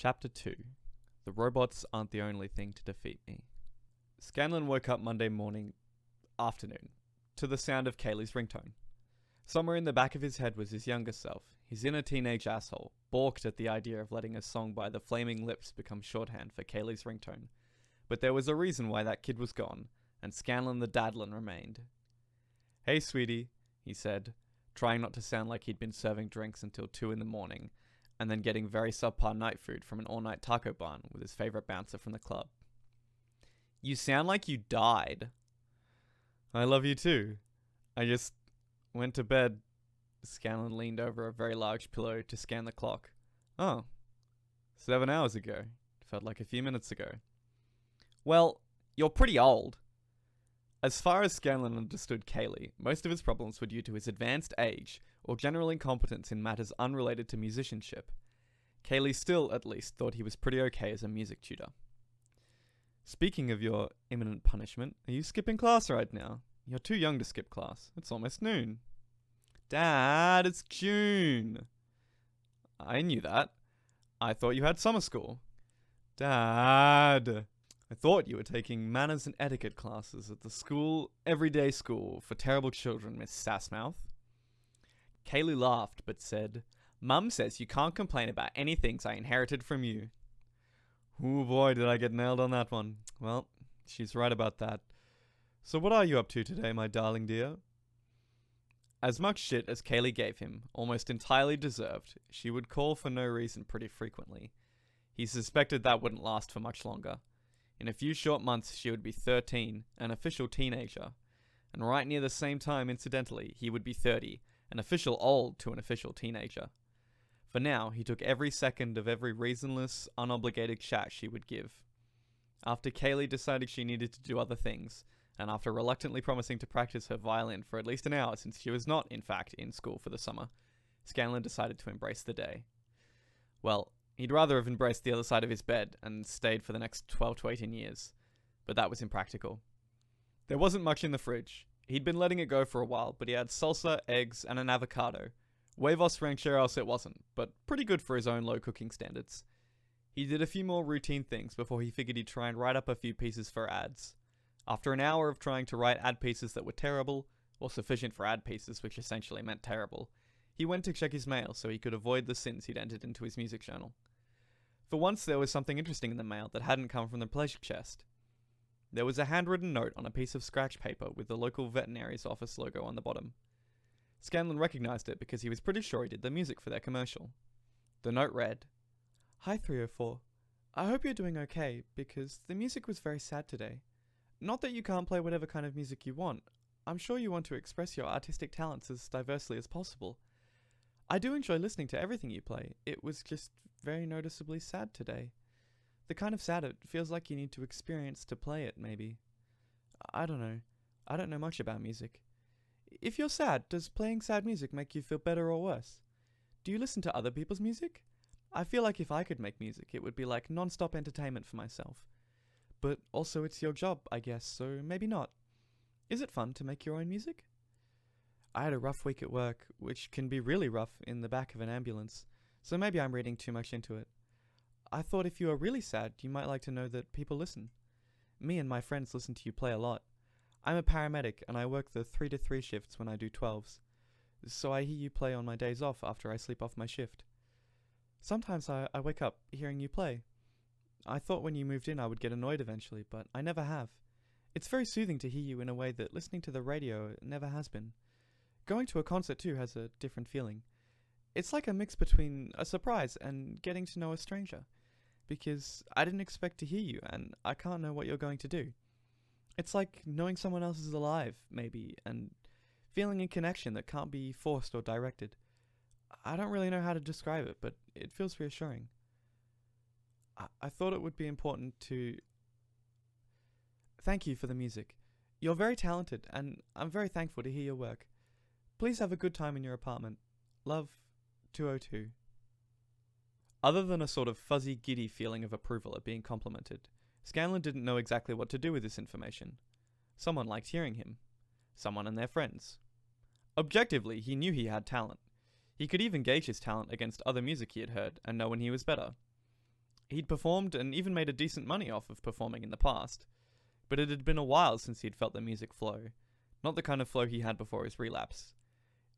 Chapter 2. The robots aren't the only thing to defeat me. Scanlan woke up Monday afternoon, to the sound of Kaylee's ringtone. Somewhere in the back of his head was his younger self, his inner teenage asshole, balked at the idea of letting a song by the Flaming Lips become shorthand for Kaylee's ringtone. But there was a reason why that kid was gone, and Scanlan the Dadlin remained. "Hey, sweetie," he said, trying not to sound like he'd been serving drinks until 2 in the morning, and then getting very subpar night food from an all-night taco barn with his favorite bouncer from the club. "You sound like you died." "I love you too. I just went to bed." Scanlan leaned over a very large pillow to scan the clock. "Oh, 7 hours ago. It felt like a few minutes ago." "Well, you're pretty old." As far as Scanlan understood Kaylee, most of his problems were due to his advanced age or general incompetence in matters unrelated to musicianship. Kaylee still, at least, thought he was pretty okay as a music tutor. "Speaking of your imminent punishment, are you skipping class right now? You're too young to skip class. It's almost noon." "Dad, it's June." "I knew that. I thought you had summer school." "Dad, I thought you were taking manners and etiquette classes at the everyday school for terrible children, Miss Sassmouth." Kaylee laughed, but said, "Mum says you can't complain about any things I inherited from you." "Oh boy, did I get nailed on that one. Well, she's right about that. So what are you up to today, my darling dear?" As much shit as Kaylee gave him, almost entirely deserved, she would call for no reason pretty frequently. He suspected that wouldn't last for much longer. In a few short months she would be 13, an official teenager. And right near the same time, incidentally, he would be 30, an official old to an official teenager. For now, he took every second of every reasonless, unobligated chat she would give. After Kaylee decided she needed to do other things, and after reluctantly promising to practice her violin for at least an hour since she was not, in fact, in school for the summer, Scanlan decided to embrace the day. Well, he'd rather have embraced the other side of his bed and stayed for the next 12 to 18 years, but that was impractical. There wasn't much in the fridge. He'd been letting it go for a while, but he had salsa, eggs, and an avocado. Huevos rancheros it wasn't, but pretty good for his own low cooking standards. He did a few more routine things before he figured he'd try and write up a few pieces for ads. After an hour of trying to write ad pieces that were terrible, or sufficient for ad pieces which essentially meant terrible, he went to check his mail so he could avoid the sins he'd entered into his music journal. For once there was something interesting in the mail that hadn't come from the pleasure chest. There was a handwritten note on a piece of scratch paper with the local veterinary's office logo on the bottom. Scanlan recognized it because he was pretty sure he did the music for their commercial. The note read, "Hi 304. I hope you're doing okay, because the music was very sad today. Not that you can't play whatever kind of music you want. I'm sure you want to express your artistic talents as diversely as possible. I do enjoy listening to everything you play. It was just very noticeably sad today. The kind of sad it feels like you need to experience to play it, maybe. I don't know. I don't know much about music. If you're sad, does playing sad music make you feel better or worse? Do you listen to other people's music? I feel like if I could make music, it would be like non-stop entertainment for myself. But also it's your job, I guess, so maybe not. Is it fun to make your own music? I had a rough week at work, which can be really rough in the back of an ambulance, so maybe I'm reading too much into it. I thought if you are really sad, you might like to know that people listen. Me and my friends listen to you play a lot. I'm a paramedic, and I work the 3 to 3 shifts when I do 12s, so I hear you play on my days off after I sleep off my shift. Sometimes I wake up hearing you play. I thought when you moved in I would get annoyed eventually, but I never have. It's very soothing to hear you in a way that listening to the radio never has been. Going to a concert too has a different feeling. It's like a mix between a surprise and getting to know a stranger, because I didn't expect to hear you and I can't know what you're going to do. It's like knowing someone else is alive, maybe, and feeling a connection that can't be forced or directed. I don't really know how to describe it, but it feels reassuring. I thought it would be important to thank you for the music. You're very talented, and I'm very thankful to hear your work. Please have a good time in your apartment. Love, 202. Other than a sort of fuzzy, giddy feeling of approval at being complimented, Scanlan didn't know exactly what to do with this information. Someone liked hearing him. Someone and their friends. Objectively, he knew he had talent. He could even gauge his talent against other music he had heard and know when he was better. He'd performed and even made a decent money off of performing in the past, but it had been a while since he'd felt the music flow, not the kind of flow he had before his relapse.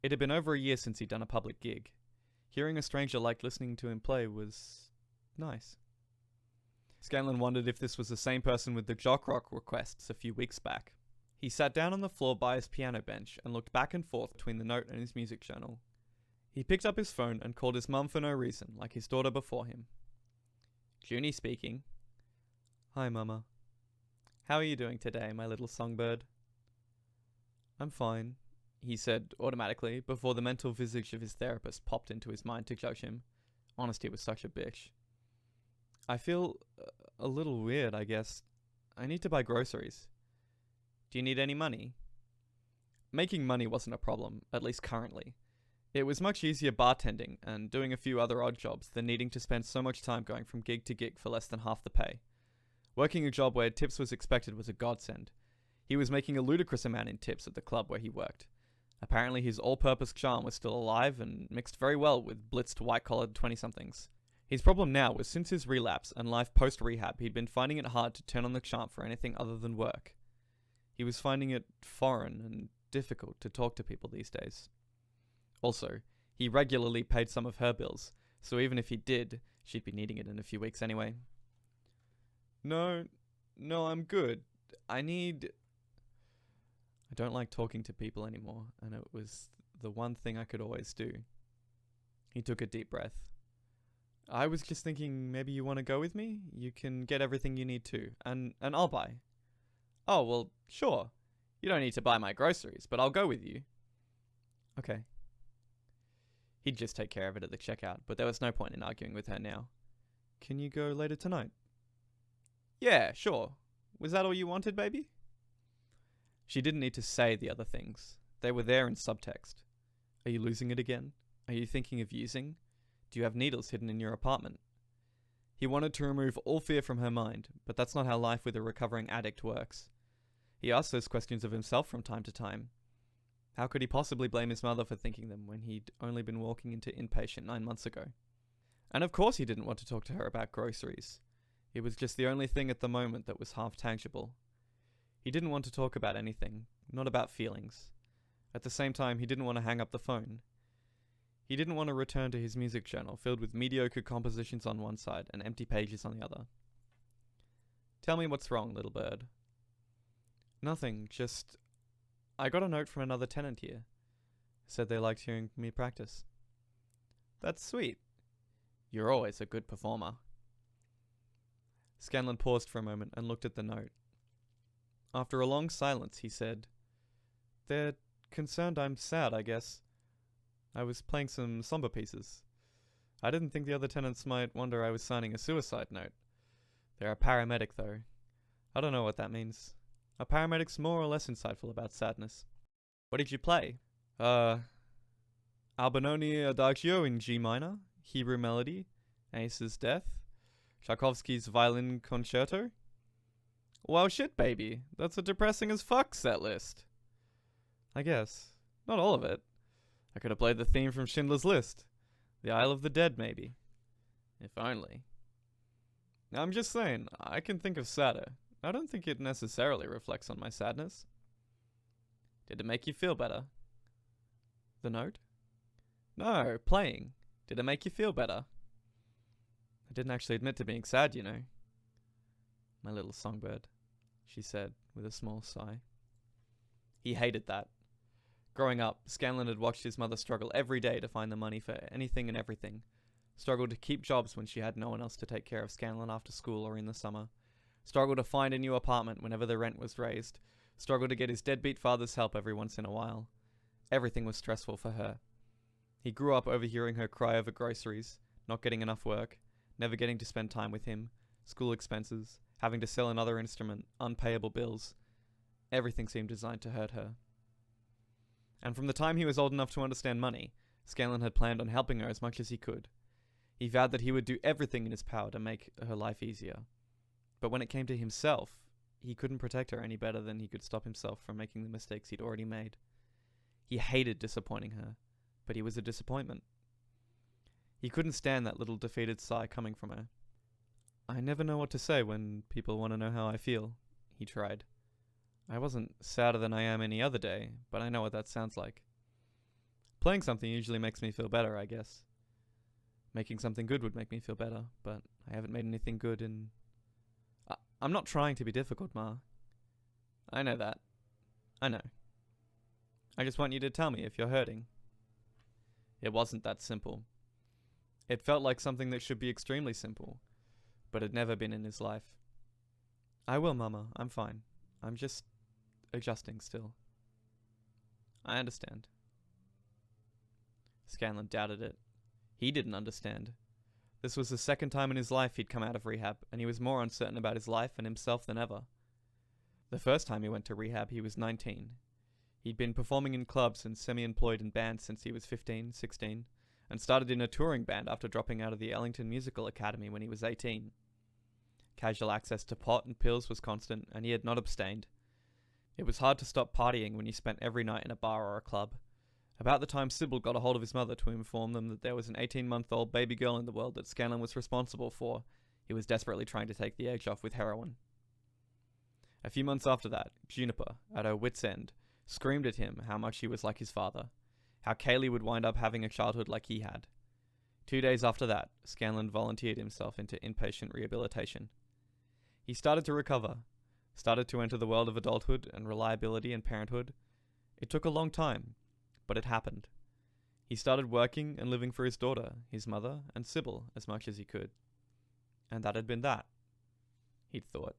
It had been over a year since he'd done a public gig. Hearing a stranger like listening to him play was nice. Scanlon wondered if this was the same person with the jock rock requests a few weeks back. He sat down on the floor by his piano bench and looked back and forth between the note and his music journal. He picked up his phone and called his mum for no reason, like his daughter before him. Junie speaking. Hi, Mama. How are you doing today, my little songbird? I'm fine, he said automatically, before the mental visage of his therapist popped into his mind to judge him. Honesty was such a bitch. I feel a little weird, I guess. I need to buy groceries. Do you need any money? Making money wasn't a problem, at least currently. It was much easier bartending and doing a few other odd jobs than needing to spend so much time going from gig to gig for less than half the pay. Working a job where tips was expected was a godsend. He was making a ludicrous amount in tips at the club where he worked. Apparently his all-purpose charm was still alive and mixed very well with blitzed white-collared 20-somethings. His problem now was since his relapse and life post-rehab, he'd been finding it hard to turn on the charm for anything other than work. He was finding it foreign and difficult to talk to people these days. Also, he regularly paid some of her bills, so even if he did, she'd be needing it in a few weeks anyway. No, I'm good. I don't like talking to people anymore, and it was the one thing I could always do. He took a deep breath. I was just thinking maybe you want to go with me? You can get everything you need too, and I'll buy. Oh, well, sure. You don't need to buy my groceries, but I'll go with you. Okay. He'd just take care of it at the checkout, but there was no point in arguing with her now. Can you go later tonight? Yeah, sure. Was that all you wanted, baby? She didn't need to say the other things. They were there in subtext. Are you losing it again? Are you thinking of using? Do you have needles hidden in your apartment? He wanted to remove all fear from her mind, but that's not how life with a recovering addict works. He asked those questions of himself from time to time. How could he possibly blame his mother for thinking them when he'd only been walking into inpatient 9 months ago? And of course he didn't want to talk to her about groceries. It was just the only thing at the moment that was half tangible. He didn't want to talk about anything, not about feelings. At the same time, he didn't want to hang up the phone. He didn't want to return to his music journal filled with mediocre compositions on one side and empty pages on the other. Tell me what's wrong, little bird. Nothing, just... I got a note from another tenant here. Said they liked hearing me practice. That's sweet. You're always a good performer. Scanlon paused for a moment and looked at the note. After a long silence, he said, They're concerned I'm sad, I guess. I was playing some somber pieces. I didn't think the other tenants might wonder I was signing a suicide note. They're a paramedic, though. I don't know what that means. Are paramedics more or less insightful about sadness? What did you play? Albinoni Adagio in G minor, Hebrew Melody, Ace's Death, Tchaikovsky's Violin Concerto? Well, shit, baby. That's a depressing as fuck set list. I guess. Not all of it. I could have played the theme from Schindler's List. The Isle of the Dead, maybe. If only. I'm just saying, I can think of sadder. I don't think it necessarily reflects on my sadness. Did it make you feel better? The note? No, playing. Did it make you feel better? I didn't actually admit to being sad, you know. My little songbird, she said with a small sigh. He hated that. Growing up, Scanlon had watched his mother struggle every day to find the money for anything and everything. Struggled to keep jobs when she had no one else to take care of Scanlon after school or in the summer. Struggled to find a new apartment whenever the rent was raised. Struggled to get his deadbeat father's help every once in a while. Everything was stressful for her. He grew up overhearing her cry over groceries, not getting enough work, never getting to spend time with him, school expenses, having to sell another instrument, unpayable bills. Everything seemed designed to hurt her. And from the time he was old enough to understand money, Scanlon had planned on helping her as much as he could. He vowed that he would do everything in his power to make her life easier. But when it came to himself, he couldn't protect her any better than he could stop himself from making the mistakes he'd already made. He hated disappointing her, but he was a disappointment. He couldn't stand that little defeated sigh coming from her. I never know what to say when people want to know how I feel, he tried. I wasn't sadder than I am any other day, but I know what that sounds like. Playing something usually makes me feel better, I guess. Making something good would make me feel better, but I haven't made anything good in... I'm not trying to be difficult, Ma. I know that. I know. I just want you to tell me if you're hurting. It wasn't that simple. It felt like something that should be extremely simple, but had never been in his life. I will, Mama. I'm fine. I'm just adjusting still. I understand. Scanlon doubted it. He didn't understand. This was the second time in his life he'd come out of rehab, and he was more uncertain about his life and himself than ever. The first time he went to rehab, he was 19. He'd been performing in clubs and semi-employed in bands since he was 15, 16, and started in a touring band after dropping out of the Ellington Musical Academy when he was 18. Casual access to pot and pills was constant, and he had not abstained. It was hard to stop partying when you spent every night in a bar or a club. About the time Sybil got a hold of his mother to inform them that there was an 18-month-old baby girl in the world that Scanlon was responsible for, he was desperately trying to take the edge off with heroin. A few months after that, Juniper, at her wit's end, screamed at him how much he was like his father, how Kaylee would wind up having a childhood like he had. 2 days after that, Scanlon volunteered himself into inpatient rehabilitation. He started to recover, started to enter the world of adulthood and reliability and parenthood. It took a long time, but it happened. He started working and living for his daughter, his mother, and Sybil as much as he could. And that had been that, he'd thought.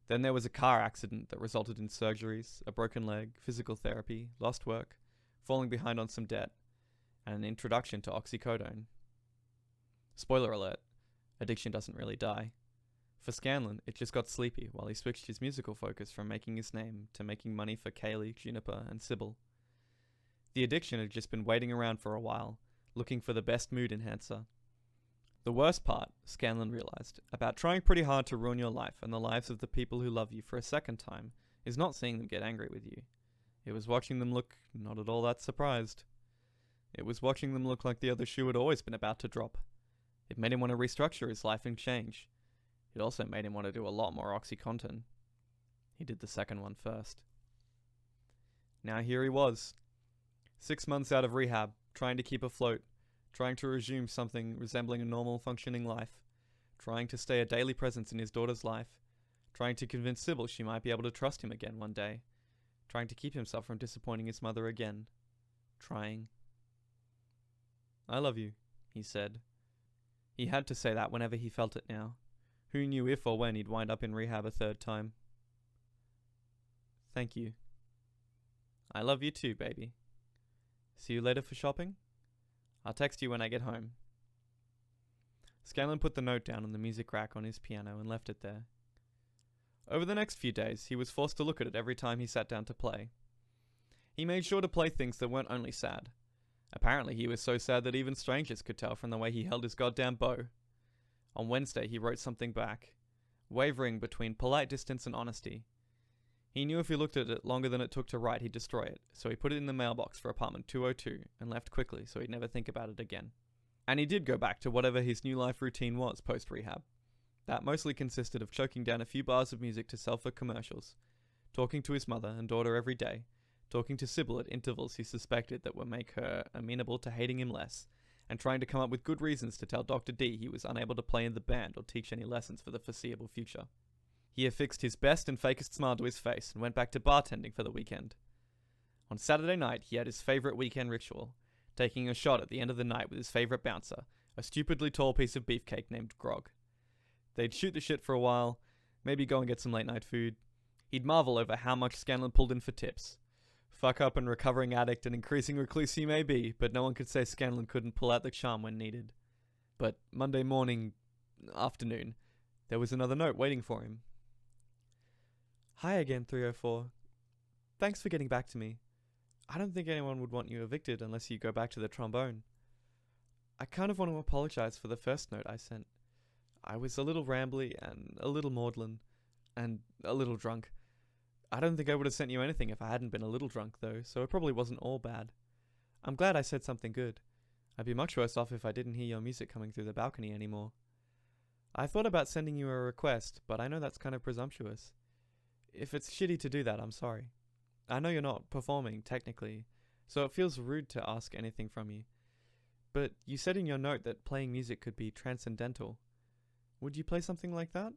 Then there was a car accident that resulted in surgeries, a broken leg, physical therapy, lost work, falling behind on some debt, and an introduction to oxycodone. Spoiler alert, addiction doesn't really die. For Scanlon, it just got sleepy while he switched his musical focus from making his name to making money for Kaylee, Juniper, and Sybil. The addiction had just been waiting around for a while, looking for the best mood enhancer. The worst part, Scanlon realized, about trying pretty hard to ruin your life and the lives of the people who love you for a second time, is not seeing them get angry with you. It was watching them look not at all that surprised. It was watching them look like the other shoe had always been about to drop. It made him want to restructure his life and change. It also made him want to do a lot more OxyContin. He did the second one first. Now here he was, 6 months out of rehab, trying to keep afloat, trying to resume something resembling a normal functioning life, trying to stay a daily presence in his daughter's life, trying to convince Sybil she might be able to trust him again one day, trying to keep himself from disappointing his mother again. Trying. I love you, he said. He had to say that whenever he felt it now. Who knew if or when he'd wind up in rehab a third time? Thank you. I love you too, baby. See you later for shopping? I'll text you when I get home. Scanlon put the note down on the music rack on his piano and left it there. Over the next few days, he was forced to look at it every time he sat down to play. He made sure to play things that weren't only sad. Apparently he was so sad that even strangers could tell from the way he held his goddamn bow. On Wednesday he wrote something back, wavering between polite distance and honesty. He knew if he looked at it longer than it took to write, he'd destroy it, so he put it in the mailbox for apartment 202 and left quickly so he'd never think about it again. And he did go back to whatever his new life routine was post-rehab. That mostly consisted of choking down a few bars of music to sell for commercials, talking to his mother and daughter every day, talking to Sybil at intervals he suspected that would make her amenable to hating him less, and trying to come up with good reasons to tell Dr. D he was unable to play in the band or teach any lessons for the foreseeable future. He affixed his best and fakest smile to his face and went back to bartending for the weekend. On Saturday night, he had his favourite weekend ritual, taking a shot at the end of the night with his favourite bouncer, a stupidly tall piece of beefcake named Grog. They'd shoot the shit for a while, maybe go and get some late night food. He'd marvel over how much Scanlon pulled in for tips. Fuck up and recovering addict and increasing recluse he may be, but no one could say Scanlon couldn't pull out the charm when needed. But Monday afternoon, there was another note waiting for him. Hi again, 304. Thanks for getting back to me. I don't think anyone would want you evicted unless you go back to the trombone. I kind of want to apologize for the first note I sent. I was a little rambly and a little maudlin and a little drunk. I don't think I would have sent you anything if I hadn't been a little drunk, though, so it probably wasn't all bad. I'm glad I said something good. I'd be much worse off if I didn't hear your music coming through the balcony anymore. I thought about sending you a request, but I know that's kind of presumptuous. If it's shitty to do that, I'm sorry. I know you're not performing, technically, so it feels rude to ask anything from you. But you said in your note that playing music could be transcendental. Would you play something like that?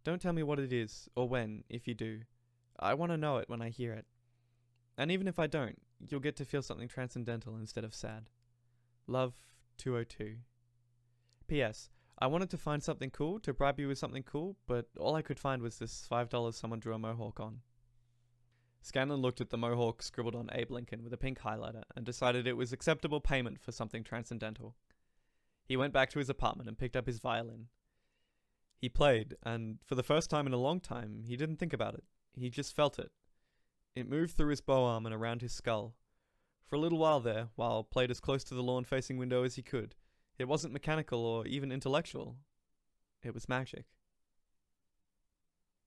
Don't tell me what it is, or when, if you do. I want to know it when I hear it. And even if I don't, you'll get to feel something transcendental instead of sad. Love, 202. P.S. I wanted to find something cool to bribe you with something cool, but all I could find was this $5 someone drew a mohawk on. Scanlon looked at the mohawk scribbled on Abe Lincoln with a pink highlighter and decided it was acceptable payment for something transcendental. He went back to his apartment and picked up his violin. He played, and for the first time in a long time, he didn't think about it. He just felt it. It moved through his bow arm and around his skull. For a little while there, while played as close to the lawn-facing window as he could, it wasn't mechanical or even intellectual. It was magic.